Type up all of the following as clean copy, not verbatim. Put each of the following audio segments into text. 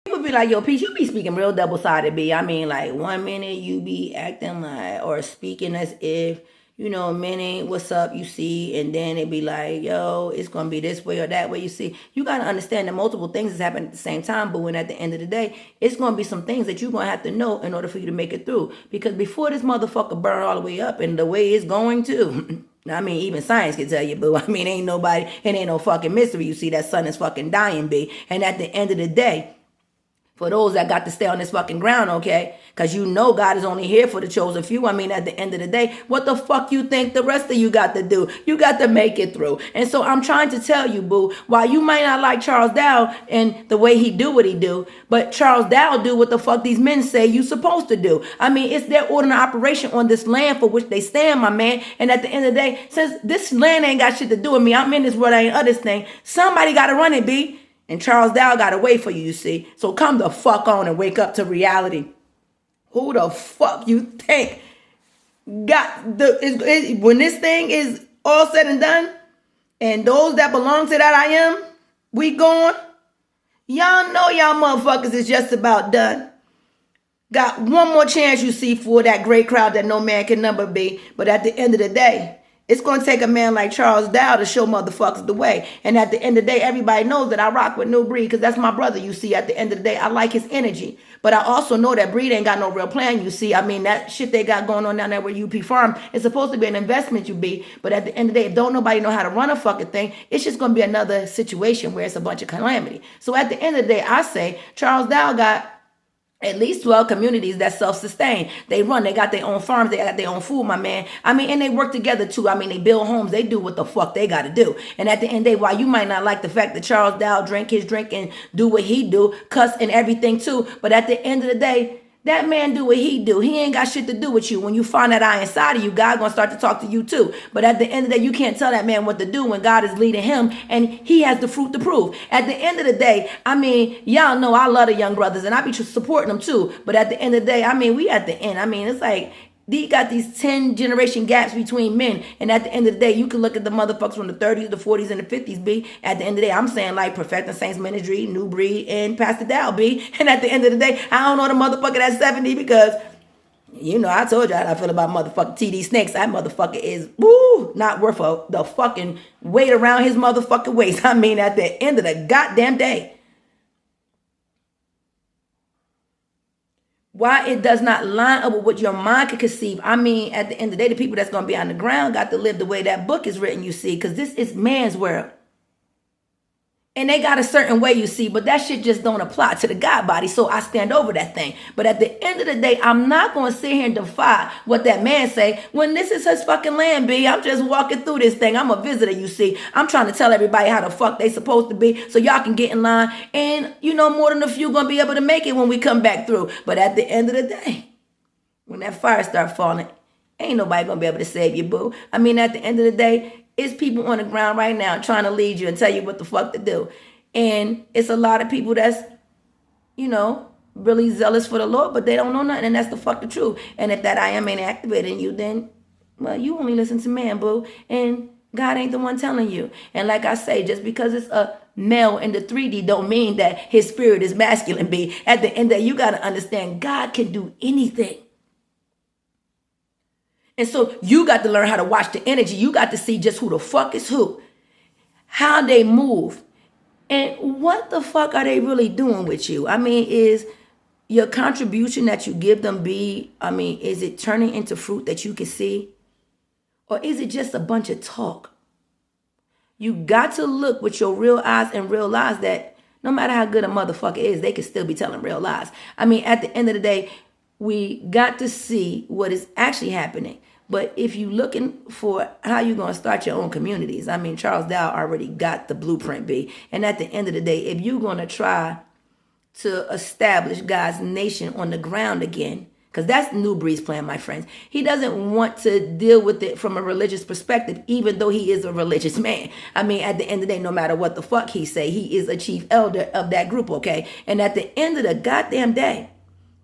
People be like, yo, Peace, you be speaking real double-sided, B. I mean, like, 1 minute you be acting like, or speaking as if, a minute, what's up, you see, and then it be like, yo, it's going to be this way or that way, you see. You got to understand that multiple things is happening at the same time, but when at the end of the day, it's going to be some things that you're going to have to know in order for you to make it through. Because before this motherfucker burn all the way up, and the way it's going to, I mean, even science can tell you, boo. I mean, ain't no fucking mystery. You see, that sun is fucking dying, B. And at the end of the day, for those that got to stay on this fucking ground, okay? Because God is only here for the chosen few. I mean, at the end of the day, what the fuck you think the rest of you got to do? You got to make it through. And so I'm trying to tell you, boo, while you might not like Charles Dowell and the way he do what he do, but Charles Dowell do what the fuck these men say you supposed to do. I mean, it's their order of operation on this land for which they stand, my man. And at the end of the day, since this land ain't got shit to do with me, I'm in this world, I ain't of this thing, somebody got to run it, B. And Charles Dowell got to wait for you, you see. So come the fuck on and wake up to reality. Who the fuck you think when this thing is all said and done, and those that belong to that I am, we gone? Y'all know y'all motherfuckers is just about done. Got one more chance, you see, for that great crowd that no man can number, be. But at the end of the day, it's going to take a man like Charles Dowell to show motherfuckers the way. And at the end of the day, everybody knows that I rock with New Breed because that's my brother, you see. At the end of the day, I like his energy. But I also know that Breed ain't got no real plan, you see. I mean, that shit they got going on down there with UP Farm is supposed to be an investment, you be. But at the end of the day, if don't nobody know how to run a fucking thing, it's just going to be another situation where it's a bunch of calamity. So at the end of the day, I say Charles Dowell got at least 12 communities that self-sustain. They got their own farms, they got their own food, my man. I mean, and they work together too. I mean, they build homes, they do what the fuck they gotta do. And at the end of the day, while you might not like the fact that Charles Dowell drink his drink and do what he do, cuss and everything too, but at the end of the day, that man do what he do. He ain't got shit to do with you. When you find that eye inside of you, God gonna start to talk to you too. But at the end of the day, you can't tell that man what to do when God is leading him and he has the fruit to prove. At the end of the day, I mean, y'all know I love the young brothers and I be supporting them too. But at the end of the day, I mean, we at the end. I mean, it's like, they got these 10 generation gaps between men. And at the end of the day, you can look at the motherfuckers from the 30s, the 40s, and the 50s, B. At the end of the day, I'm saying like Perfecting Saints Ministry, New Breed, and PastorDowell, B. And at the end of the day, I don't know the motherfucker that's 70 because, I told you how I feel about motherfucking TD Snakes. That motherfucker is, not worth the fucking weight around his motherfucking waist. I mean, at the end of the goddamn day. Why it does not line up with what your mind can conceive. I mean, at the end of the day, the people that's going to be on the ground got to live the way that book is written, you see, because this is man's world. And they got a certain way, you see, but that shit just don't apply to the God body. So I stand over that thing. But at the end of the day, I'm not going to sit here and defy what that man say when this is his fucking land, B. I'm just walking through this thing. I'm a visitor, you see. I'm trying to tell everybody how the fuck they supposed to be so y'all can get in line. And more than a few going to be able to make it when we come back through. But at the end of the day, when that fire start falling, ain't nobody going to be able to save you, boo. I mean, at the end of the day, it's people on the ground right now trying to lead you and tell you what the fuck to do. And it's a lot of people that's, really zealous for the Lord, but they don't know nothing. And that's the fuck the truth. And if that I am ain't activated in you, then, well, you only listen to man, boo. And God ain't the one telling you. And like I say, just because it's a male in the 3D don't mean that his spirit is masculine, B. At the end of the day, you got to understand God can do anything. And so you got to learn how to watch the energy. You got to see just who the fuck is who, how they move, and what the fuck are they really doing with you? I mean, is your contribution that you give them is it turning into fruit that you can see? Or is it just a bunch of talk? You got to look with your real eyes and realize that no matter how good a motherfucker is, they can still be telling real lies. I mean, at the end of the day, we got to see what is actually happening. But if you're looking for how you're going to start your own communities, I mean, Charles Dowell already got the blueprint, B. And at the end of the day, if you're going to try to establish God's nation on the ground again, because that's New Breed's plan, my friends. He doesn't want to deal with it from a religious perspective, even though he is a religious man. I mean, at the end of the day, no matter what the fuck he say, he is a chief elder of that group, okay? And at the end of the goddamn day,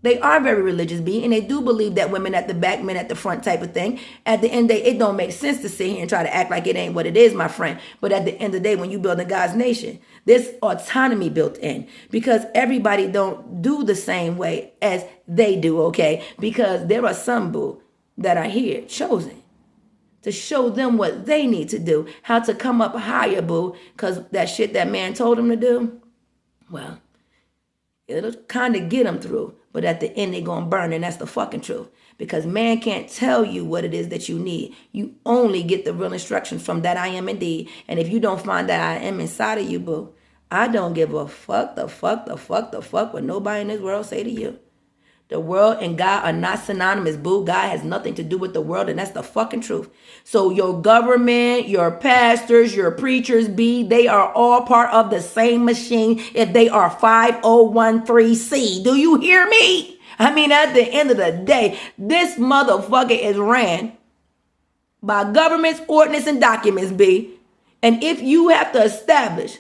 They are very religious, and they do believe that women at the back, men at the front type of thing. At the end of the day, it don't make sense to sit here and try to act like it ain't what it is, my friend. But at the end of the day, when you build a God's nation, there's autonomy built in because everybody don't do the same way as they do, okay? Because there are some, boo, that are here chosen to show them what they need to do, how to come up higher, boo, because that shit that man told them to do, well, it'll kind of get them through. But at the end, they're going to burn, and that's the fucking truth. Because man can't tell you what it is that you need. You only get the real instructions from that I am indeed. And if you don't find that I am inside of you, boo, I don't give a fuck what nobody in this world say to you. The world and God are not synonymous, boo. God has nothing to do with the world, and that's the fucking truth. So your government, your pastors, your preachers, they are all part of the same machine if they are 5013C. Do you hear me? I mean, at the end of the day, this motherfucker is ran by governments, ordinance, and documents, And if you have to establish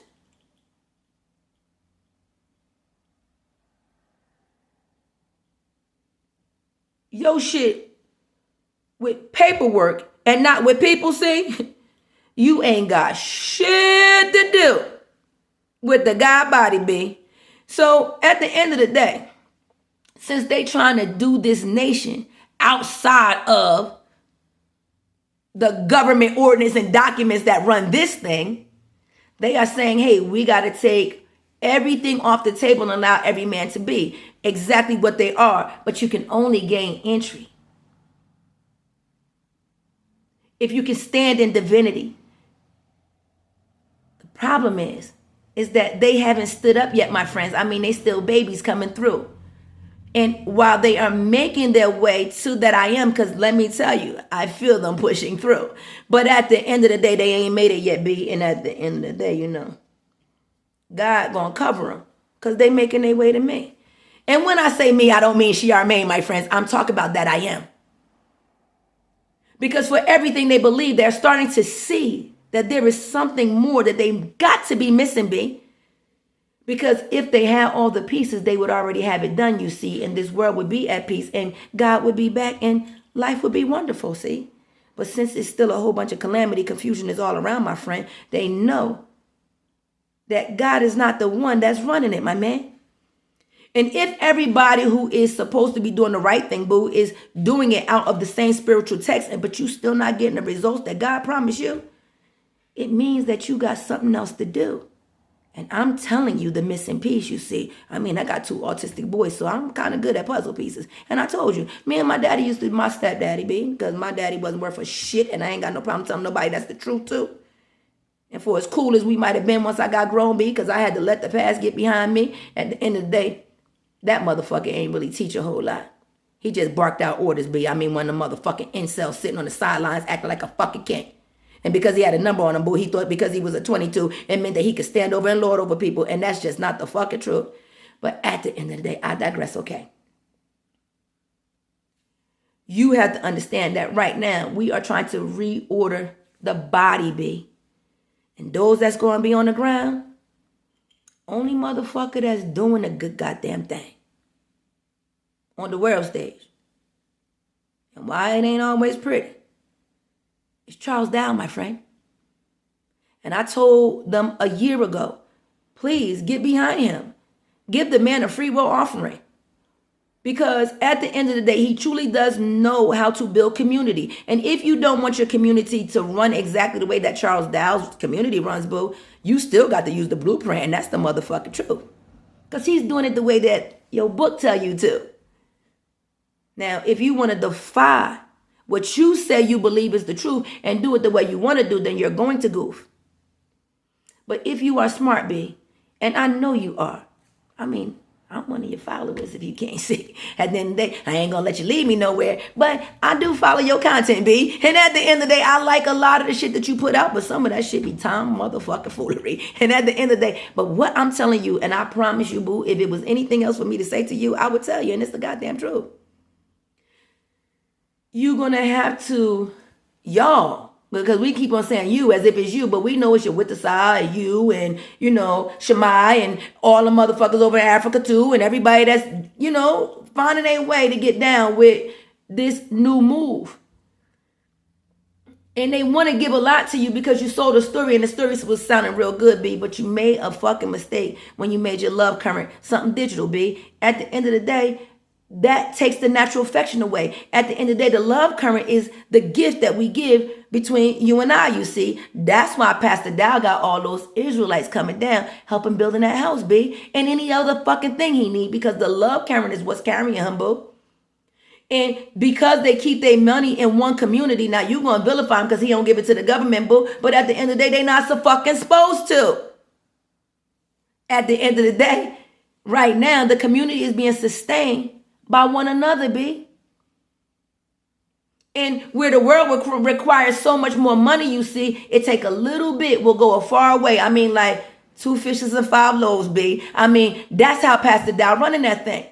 your shit with paperwork and not with people, see, you ain't got shit to do with the God body, So at the end of the day, since they trying to do this nation outside of the government ordinance and documents that run this thing, they are saying, hey, we got to take everything off the table and allow every man to be exactly what they are, but you can only gain entry if you can stand in divinity. The problem is that they haven't stood up yet, my friends. I mean, they still babies coming through. And while they are making their way to that I am, because let me tell you, I feel them pushing through. But at the end of the day, they ain't made it yet, And at the end of the day, God gonna cover them because they making their way to me. And when I say me, I don't mean she or me, my friends. I'm talking about that I am. Because for everything they believe, they're starting to see that there is something more that they got to be missing, Because if they had all the pieces, they would already have it done, you see, and this world would be at peace and God would be back and life would be wonderful, see. But since it's still a whole bunch of calamity, confusion is all around, my friend, they know that God is not the one that's running it, my man. And if everybody who is supposed to be doing the right thing, boo, is doing it out of the same spiritual text, but you still not getting the results that God promised you, it means that you got something else to do. And I'm telling you the missing piece, you see. I mean, I got 2 autistic boys, so I'm kind of good at puzzle pieces. And I told you, me and my daddy used to be my stepdaddy, because my daddy wasn't worth a shit, and I ain't got no problem telling nobody that's the truth, too. And for as cool as we might have been once I got grown, because I had to let the past get behind me, at the end of the day, that motherfucker ain't really teach a whole lot. He just barked out orders, I mean, one of the motherfucking incels sitting on the sidelines acting like a fucking king. And because he had a number on him, boo, he thought because he was a 22, it meant that he could stand over and lord over people. And that's just not the fucking truth. But at the end of the day, I digress, okay? You have to understand that right now, we are trying to reorder the body, And those that's going to be on the ground, only motherfucker that's doing a good goddamn thing on the world stage. And why it ain't always pretty, it's PastorDowell, my friend. And I told them a year ago, please get behind him. Give the man a free will offering. Because at the end of the day, he truly does know how to build community. And if you don't want your community to run exactly the way that PastorDowell's community runs, boo, you still got to use the blueprint, and that's the motherfucking truth. Because he's doing it the way that your book tell you to. Now, if you want to defy what you say you believe is the truth and do it the way you want to do, then you're going to goof. But if you are smart, and I know you are, I mean, I'm one of your followers if you can't see. At the end of the day, I ain't going to let you lead me nowhere. But I do follow your content, And at the end of the day, I like a lot of the shit that you put out. But some of that shit be time motherfucking foolery. And at the end of the day, but what I'm telling you, and I promise you, boo, if it was anything else for me to say to you, I would tell you. And it's the goddamn truth. You're going to have to, y'all, because we keep on saying you as if it's you, but we know it's your Wittasai and you and, Shemai and all the motherfuckers over in Africa too and everybody that's, finding a way to get down with this new move. And they want to give a lot to you because you sold a story and the story was sounding real good, B. But you made a fucking mistake when you made your love current something digital, B. At the end of the day, that takes the natural affection away. At the end of the day, the love current is the gift that we give between you and I, you see. That's why PastorDowell got all those Israelites coming down, helping building that house, B. And any other fucking thing he need, because the love current is what's carrying him, boo. And because they keep their money in one community, now you gonna vilify him because he don't give it to the government, boo. But at the end of the day, they not so fucking supposed to. At the end of the day, right now, the community is being sustained by one another, B. And where the world requires so much more money, you see, it take a little bit, will go a far way. I mean, like 2 fishes and 5 loaves, B. I mean, that's how PastorDowell running that thing.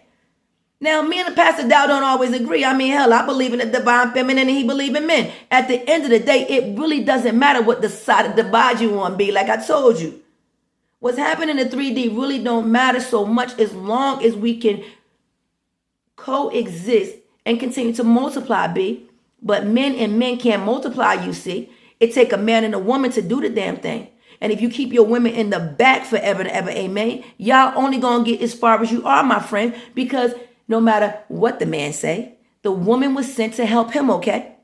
Now, me and PastorDowell don't always agree. I mean, hell, I believe in the divine feminine and he believe in men. At the end of the day, it really doesn't matter what the side of divide you want to be, like I told you. What's happening in 3D really don't matter so much as long as we can coexist and continue to multiply, B. But men and men can't multiply, you see. It take a man and a woman to do the damn thing. And if you keep your women in the back forever and ever, amen, y'all only gonna get as far as you are, my friend, because no matter what the man say, the woman was sent to help him, okay?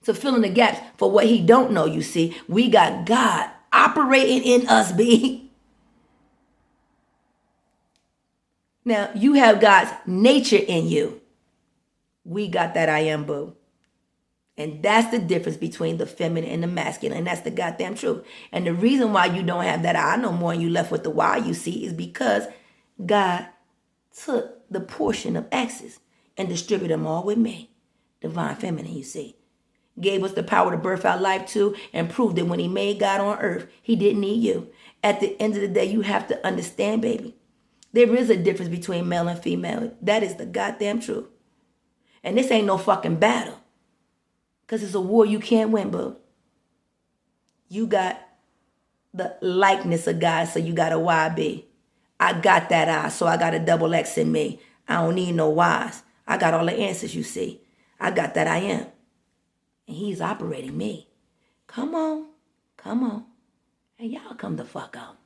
To fill in the gaps for what he don't know, you see. We got God operating in us, B. Now, you have God's nature in you. We got that I am, boo. And that's the difference between the feminine and the masculine. And that's the goddamn truth. And the reason why you don't have that I know more and you left with the why, you see, is because God took the portion of X's and distributed them all with me. Divine feminine, you see. Gave us the power to birth out life too and proved that when he made God on earth, he didn't need you. At the end of the day, you have to understand, baby. There is a difference between male and female. That is the goddamn truth. And this ain't no fucking battle. Because it's a war you can't win, boo. You got the likeness of God, so you got a YB. I got that I, so I got a double X in me. I don't need no Y's. I got all the answers, you see. I got that I am. And he's operating me. Come on. And y'all come the fuck out.